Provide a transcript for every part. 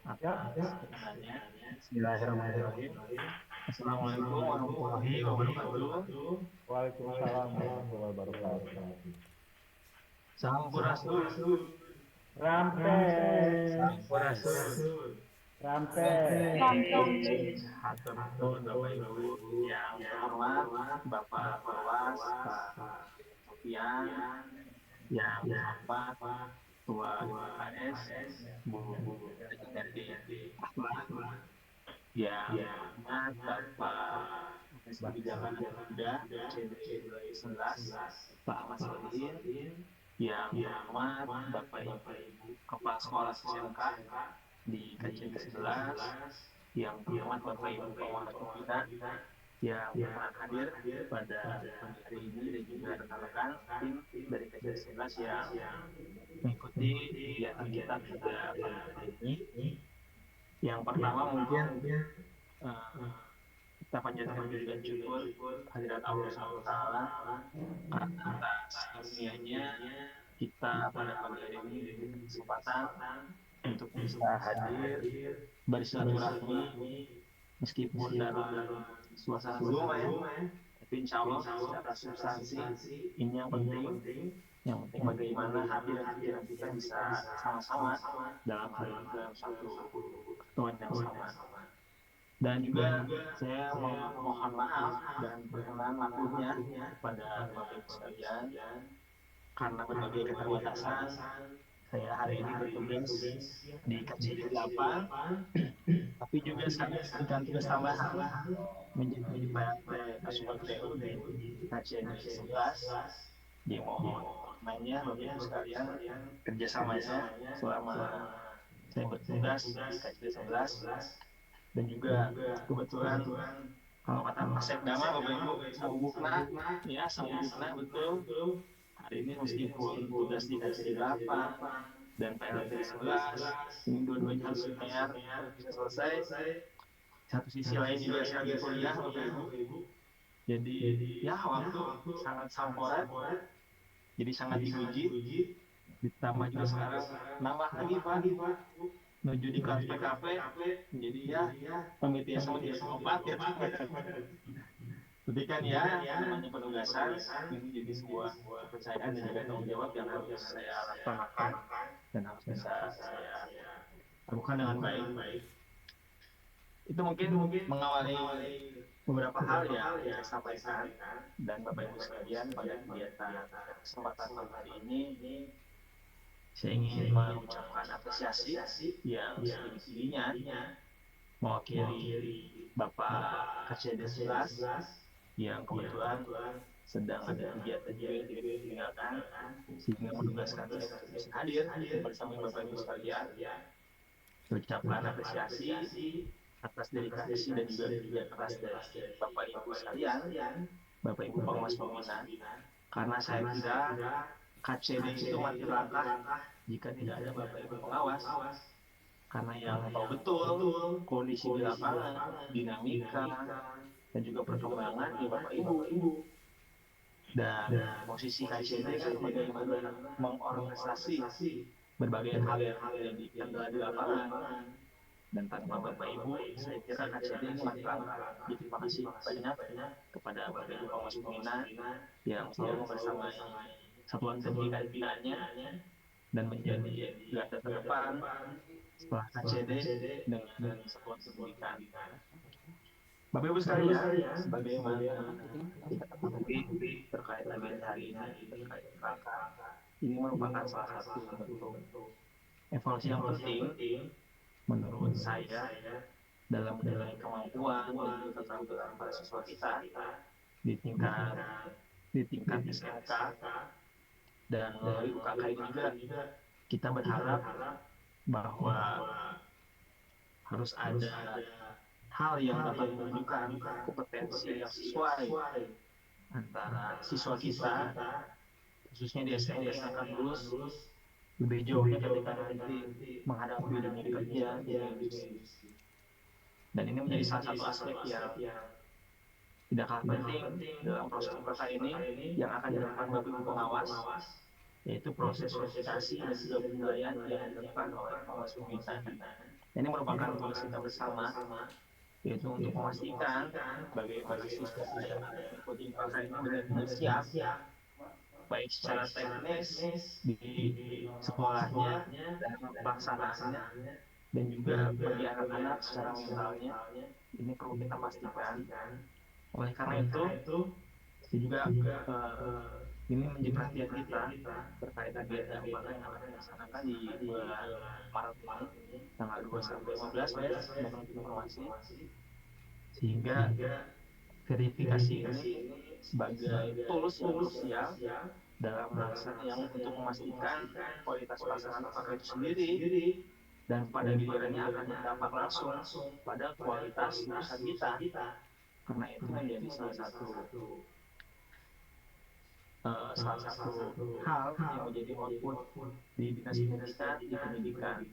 atas perkenalannya. Bismillahirrahmanirrahim. Assalamualaikum warahmatullahi wabarakatuh. Waalaikumsalam warahmatullahi wabarakatuh. Sampurasun, Rampes, sampurasun. rampes. Hatur nuhun Bapak Ibu yang terhormat, Bapak Perwas, Pak Sofian, yang terhormat Ketua DPKS, Bu DPRD Ahmad, yang terhormat Bapak Atas Kebijakan Anak Muda CD 11 Pak Ahmad Solihin, yang terhormat Bapak Ibu Kepala Sekolah SMK di KCD 11, yang terhormat Bapak Ibu Penguasa Pembina yang berkenan hadir pada pagi hari ini, dan juga rekan-rekan tim dari KCD 11 yang mengikuti kegiatan kita pada pagi hari ini. Yang pertama mungkin eh, kita panjatkan puji dan syukur kehadirat Allah Subhanahu wa taala karena atas karunianya kita pada pagi hari ini diberi kesempatan untuk bisa hadir bersilaturahmi meskipun dalam suasana Zoom ya, tapi insya Allah secara substansi ini yang penting. Yang penting bagaimana hati dan pikiran kita bisa sama-sama dalam hal ini dalam satu kesatuan yang sama. Dan juga saya mohon maaf dan perkenan maklumnya kepada Bapak Ibu sekalian karena berbagai keterbatasan saya hari ini bertugas di KCD 8, tapi juga sekaligus memberikan tugas tambahan menjadi PLT Asuhan TU di KCD 11. Dimohon mainnya Bapak Ibu sekalian kerjasamanya selama saya bertugas di KCD 11. Dan juga kebetulan kalau kata Mas Dama Bapak Ibu sambukna, ya sambukna betul. Hari ini meskipun tugas di KCD 8 dan PLT 11, ini dua-duanya harus linear untuk bisa selesai. Satu sisi lain juga saya lagi kuliah Bapak Ibu. Jadi ya waktu sangat samporan, jadi sangat diuji. Ditambah juga sekarang nambah lagi Pak menuju di kelas PKP, jadi ya panitia sama dia obat ya. Tapi kan ya namanya penugasan ini jadi sebuah kepercayaan dan juga tanggung jawab yang harus saya laksanakan dan harus bisa saya lakukan dengan baik. Itu mungkin mengawali beberapa hal yang saya sampaikan, dan Bapak Ibu sekalian pada kegiatan kesempatan hari ini saya ingin mengucapkan apresiasi yang setinggi-tingginya mewakili Bapak KCD 11 yang kebetulan sedang ada kegiatan juga yang tidak ditinggalkan, sehingga menugaskan saya untuk bisa hadir bersama Bapak Ibu sekalian. Mengucapkan apresiasi atas dedikasi dan juga kerja keras dari Bapak Ibu sekalian, Bapak Ibu Pengawas Pembina, karena saya kira KCD itu mati langkah jika tidak ada Bapak Ibu pengawas, karena yang tahu betul kondisi di lapangan, dinamika, dan juga perkembangan di Bapak Ibu. Dan posisi KCD kan bagaimana mengorganisasi berbagai hal yang menjadi kendala di lapangan. Dan tanpa Bapak Ibu, saya kira KCD ini mati langkah. Jadi terima kasih banyak kepada Bapak Ibu Pengawas Pembina yang selalu bersama satuan pendidikan binanya dan menjadi garda terdepan setelah KCD dengan satuan pendidikan. Bapak Ibu sekalian, sebagaimana kita ketahui terkait agenda hari ini terkait kerangka, ini merupakan salah satu bentuk evaluasi yang penting menurut saya dalam menilai kemampuan dan juga keterampilan para siswa kita di tingkat SMK, dan melalui UKK ini juga kita berharap bahwa harus ada hal yang dapat menunjukkan kompetensi yang sesuai antara siswa kita, khususnya di SMP yang akan lulus, lebih jauhnya ketika nanti menghadapi dunia kerja di industri. Dan ini menjadi salah satu aspek yang tidak kalah penting dalam proses UKK ini yang akan dilakukan Bapak Ibu pengawas, yaitu proses verifikasi dan juga penilaian yang dilakukan oleh pengawas pembina. Ini merupakan tugas kita bersama, yaitu untuk memastikan bagaimana siswa yang mengikuti IPK ini benar-benar siap, baik secara teknis di sekolahnya dan pelaksanaannya, dan juga bagi anak-anak secara mentalnya. Ini perlu kita pastikan. Oleh karena itu, juga ini menjadi perhatian kita terkait kegiatan IPK yang akan dilaksanakan di bulan Maret ini, tanggal 2 sampai 15 menurut informasi, sehingga verifikasi ini sebagai tools yang krusial dalam melaksanakan yang untuk memastikan kualitas pelaksanaan IPK itu sendiri, dan pada gilirannya akan berdampak langsung pada kualitas lulusan kita. Karena itu menjadi salah satu hal yang menjadi output di dinas pendidikan, di pendidikan.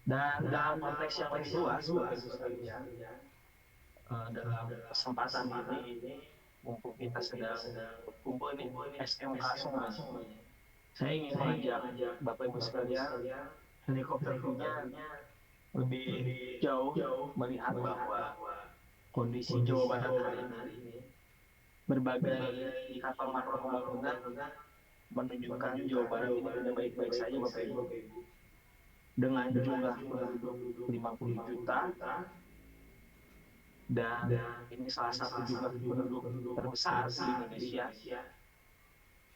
Dan dalam konteks yang lebih luas, Bapak Ibu sekalian, dalam kesempatan ini, mumpung kita sedang berkumpul ini SMA semuanya, saya ingin mengajak Bapak Ibu sekalian helikopter view-nya lebih jauh melihat bahwa kondisi Jawa Barat hari ini, berbagai indikator makro pembangunan menunjukkan Jawa Barat ini sudah baik-baik saja, Bapak Ibu. Dengan jumlah penduduk 50 juta, dan ini salah satu jumlah penduduk terbesar di Indonesia.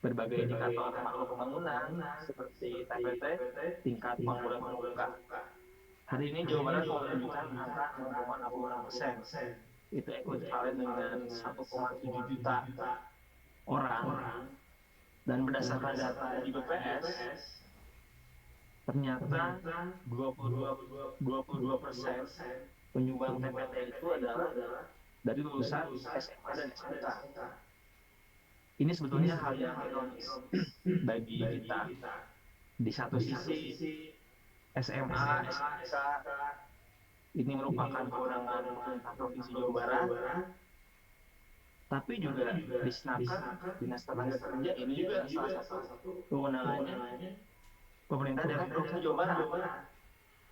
Berbagai indikator makro pembangunan seperti TPT, tingkat pembangunan permuka, hari ini Jawa Barat menunjukkan angka 0,66%. Itu ekuivalen dengan 1,7 juta orang. Dan berdasarkan data dari BPS, ternyata 22% penyumbang TPT itu adalah dari lulusan SMA dan SMK. Ini sebetulnya hal yang ironis bagi kita. Di satu sisi SMA, SMK ini merupakan kewenangan pemerintah Provinsi Jawa Barat, tapi juga disnaker Dinas Tenaga Kerja ini juga salah satu kewenangannya pemerintah daerah Provinsi Jawa Barat.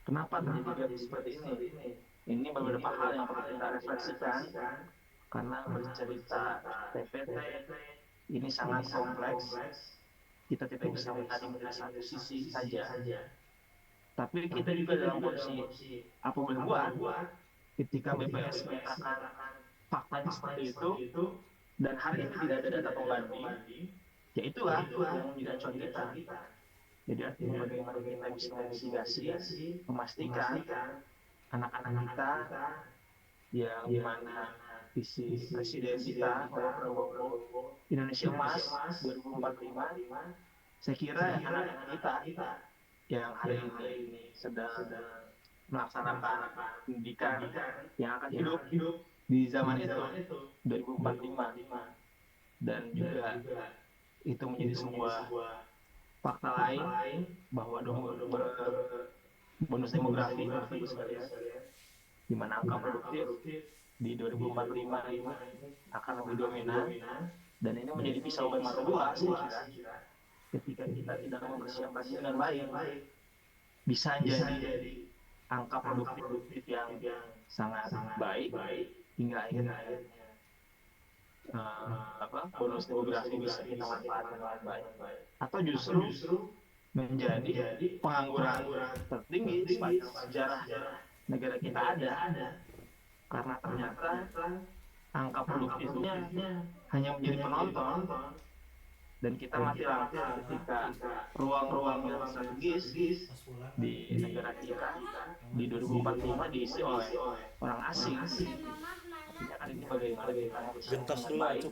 Kenapa terjadi seperti ini? Ini beberapa hal yang perlu kita refleksikan, karena bercerita TPT ini sangat kompleks. Kita tidak bisa melihat dari satu sisi saja. Tapi kita juga dalam kondisi apa boleh buat ketika BPS menyatakan faktanya seperti itu, dan hari ini tidak ada data pembanding, ya itulah yang menjadi acuan kita. Jadi artinya bagaimana kita bisa investigasi, memastikan anak-anak kita yang dimana visi presiden kita Prabowo Indonesia Emas 2045, saya kira anak-anak kita yang hari ini sedang melaksanakan pendidikan yang akan hidup di zaman itu 2045, dan juga itu menjadi sebuah fakta lain bahwa bonus demografi di mana angka produktif di 2045 ini akan lebih dominan, dan ini menjadi pisau bermata dua. Ketika kita tidak mempersiapkan dengan baik, bisa jadi angka produktif yang sangat baik hingga akhirnya bonus demografi bisa kita manfaatkan dengan baik, atau justru menjadi pengangguran tertinggi sepanjang sejarah negara kita ada, karena ternyata angka produktifnya hanya menjadi penonton, dan kita mati lampu ketika ruang-ruang yang strategis di negara kita di 2045 diisi oleh orang asing. Artinya kan ini bagaimana kita gentos dulu baik,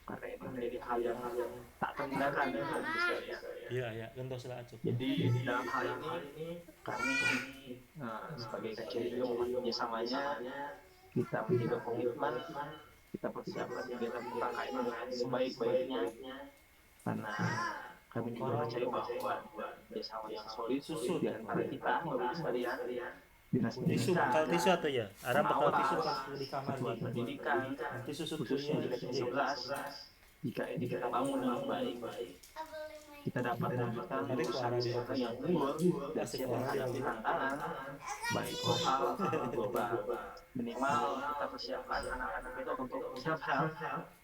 karena ini menjadi hal yang tak terhindarkan ya, iya gentos lah Acuk. Jadi dalam hal ini kami sebagai KCD juga mohon kerjasamanya, kita menjaga komitmen, kita persiapkan kegiatan IPK ini dengan sebaik-baiknya, karena kami juga percaya bahwa kerjasama yang solid di antara kita, Bapak sekalian, dinas Tisu pendidikan, bakal tisu atau ya? Arah bakal tisu pengawas, pas di kamar satuan gitu. pendidikan, Tisu khususnya di kuliah. KCD 11, jika ini kita bangun dengan baik, kita dapat mewujudkan Tadi lulusan suara dia. wisata yang unggul dan Asik siap banget. menghadapi tantangan baik lokal maupun global. Minimal kita persiapkan anak-anak itu untuk self-help,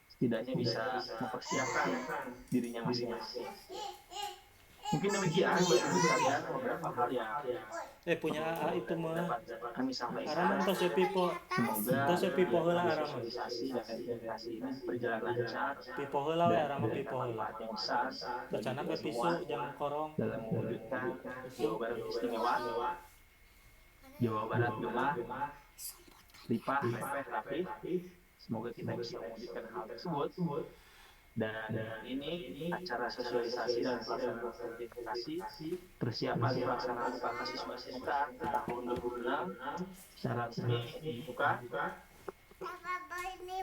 setidaknya bisa mempersiapkan dirinya masing-masing. Mungkin demikian Bapak Ibu sekalian beberapa hal yang Punya AA itu mah. dapat kami sampaikan. Aram tos ya pipo. Semoga Tos ya pipo heula aram. sosialisasi dan edukasi ini berjalan lancar Pipo heula we aram mah pipo heula. manfaat yang besar Rencana ke pisu jang korong. dalam mewujudkan Jawa Barat istimewa, Jawa Barat gemah, lipah, lepeh, rapih. Semoga kita bisa mewujudkan hal tersebut. Dan ini acara sosialisasi dan pelaksanaan sertifikasi persiapan pelaksanaan UKK siswa SMK tahun 2006 secara resmi dibuka.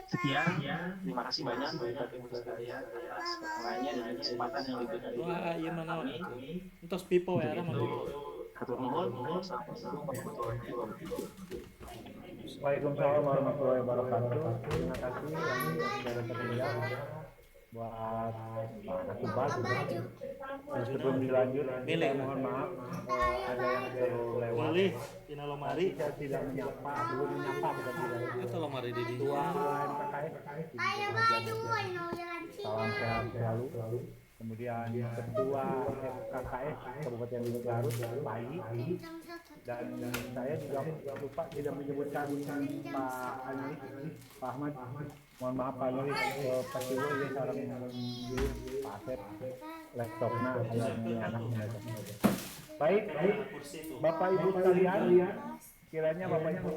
Sekian, terima kasih banyak Bapak Ibu sekalian atas pertanyaannya dan kesempatan yang diberikan. Wah, iya mana atuh. Entos pipo we aram mah pipo. Hatur nuhun. Assalamualaikum warahmatullahi wabarakatuh. Waalaikumsalam warahmatullahi wabarakatuh. Terima kasih yang sudah tertinggal buat Pak Subal. Dan sebelum dilanjut, Milih. saya mohon maaf ada yang terlewat. Milih dina lomari. Saya tidak menyapa, belum menyapa bukan tidak. Eta lomari di dinya. Ketua MKKS. Salam sehat selalu. Kemudian Ketua FKKS Kabupaten Garut, Bayi. Dan saya juga lupa tidak menyebutkan Pak Anies, Pak Ahmad. Mohon maaf Pak Anies, Pak Iwo ya sareng Pak Asep, laptopnya ayamnya anaknya. Baik, Bapak Ibu sekalian, kiranya Bapak Ibu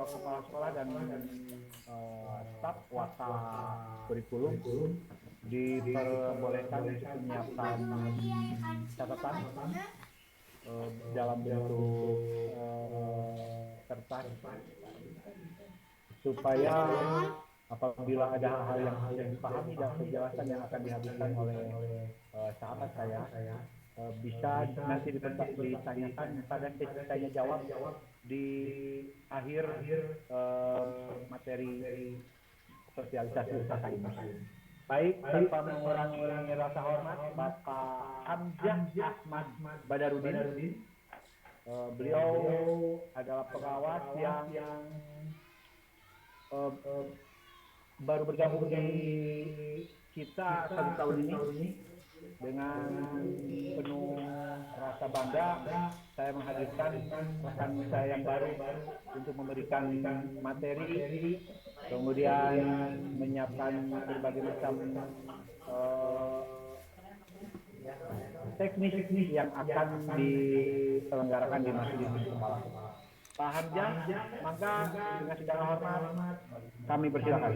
kepala sekolah dan staf wata kurikulum diperbolehkan untuk menyiapkan catatan dalam bentuk kertas supaya apabila ada hal-hal yang tidak dipahami dan penjelasan yang akan dihabiskan oleh sahabat saya bisa nanti ditanyakan pada sesi tanya jawab di akhir materi sosialisasi usaha ini. Baik, tanpa mengurangi rasa hormat, Bapak Hamzah Ahmad Badarudin. Beliau adalah pengawas yang baru bergabung di kita 1 tahun ini. Dengan penuh rasa bangga, saya menghadirkan rekan saya yang baru untuk memberikan materi, kemudian menyiapkan berbagai macam teknis yang akan diselenggarakan di Masjid Kepala. Pak Hamzah, maka dengan segala hormat kami persilakan.